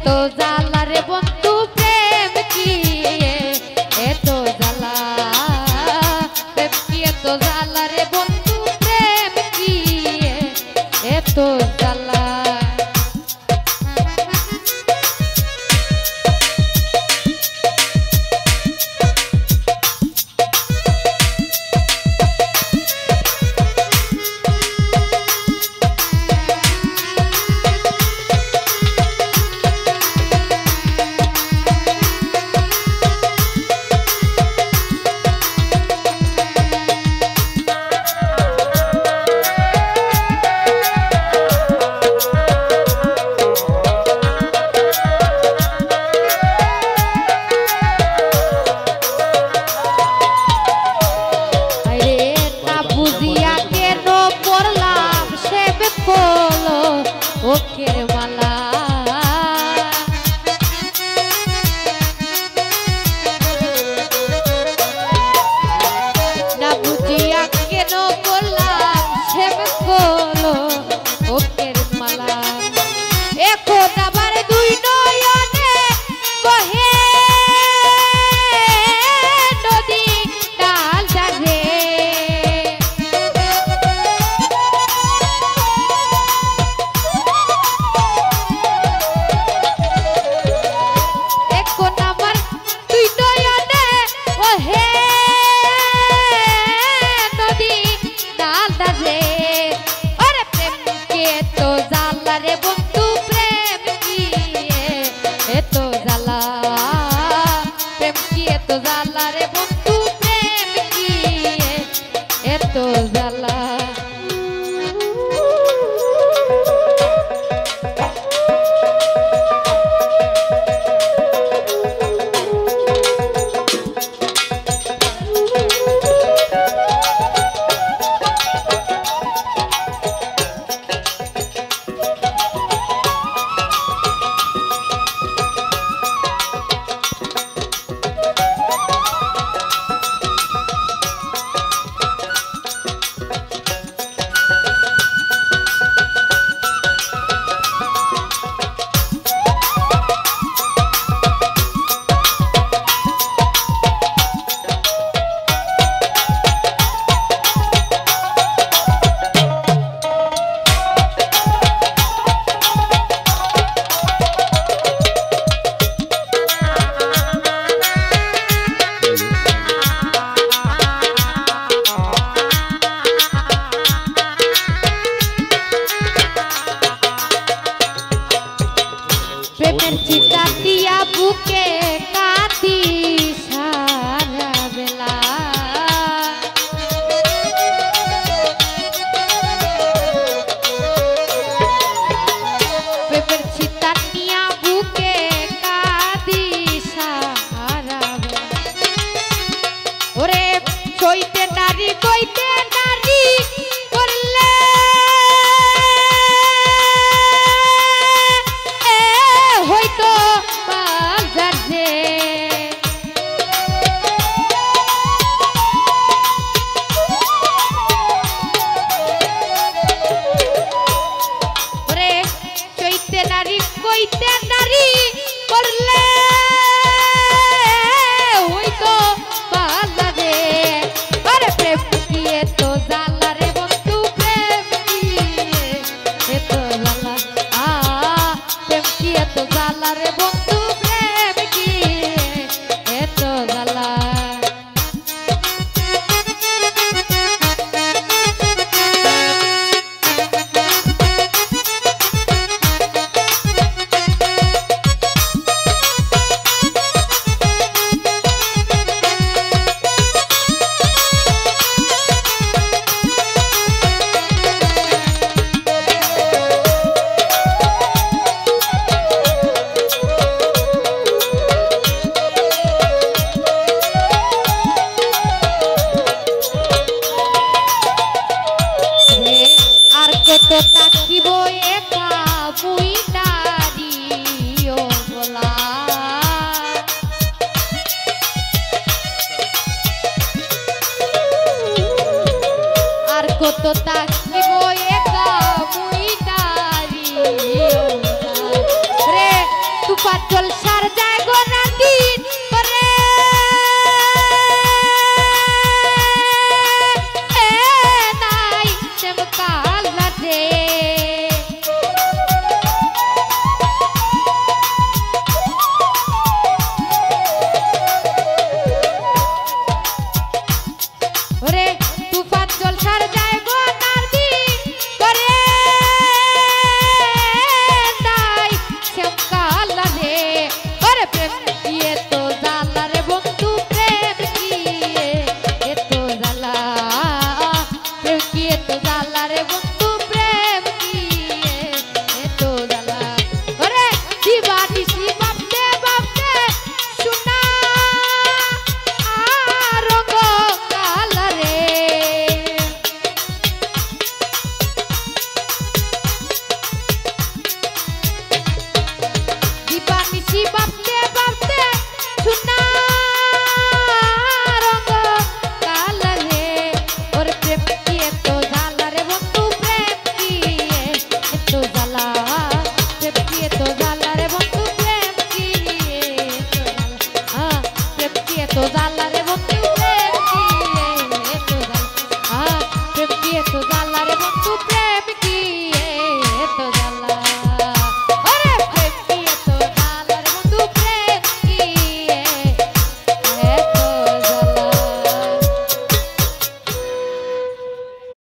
तो जाला रे बंधु प्रेम की तो जाला प्रेम की तो जाला रे बंधु प्रेम की तो जाला ओकेर माला ना बुझिया केन बोललाम सेब कोलो ओकेर माला এখন আবার দুই নয়নে বহে নদী ডাল যাবে प्रेमेर चिता दिया बुके काटी सारा बेला प्रेमेर चिता दिया बुके काटी सारा बेला ओरे चोइते नारी कइते नारी करले হয়তো বাজারে ওরে চৈতে নারী কইতে নারী করলে হয়তো বাজারে আরে প্রেম দিয়ে তো জালা রে বন্ধু প্রেম দিয়ে তো জালা প্রেম দিয়ে তো জালা রে বন্ধু প্রেম কি এত জালা কত তাকিব একা মুই নারী ও বলা আর কত তাকিব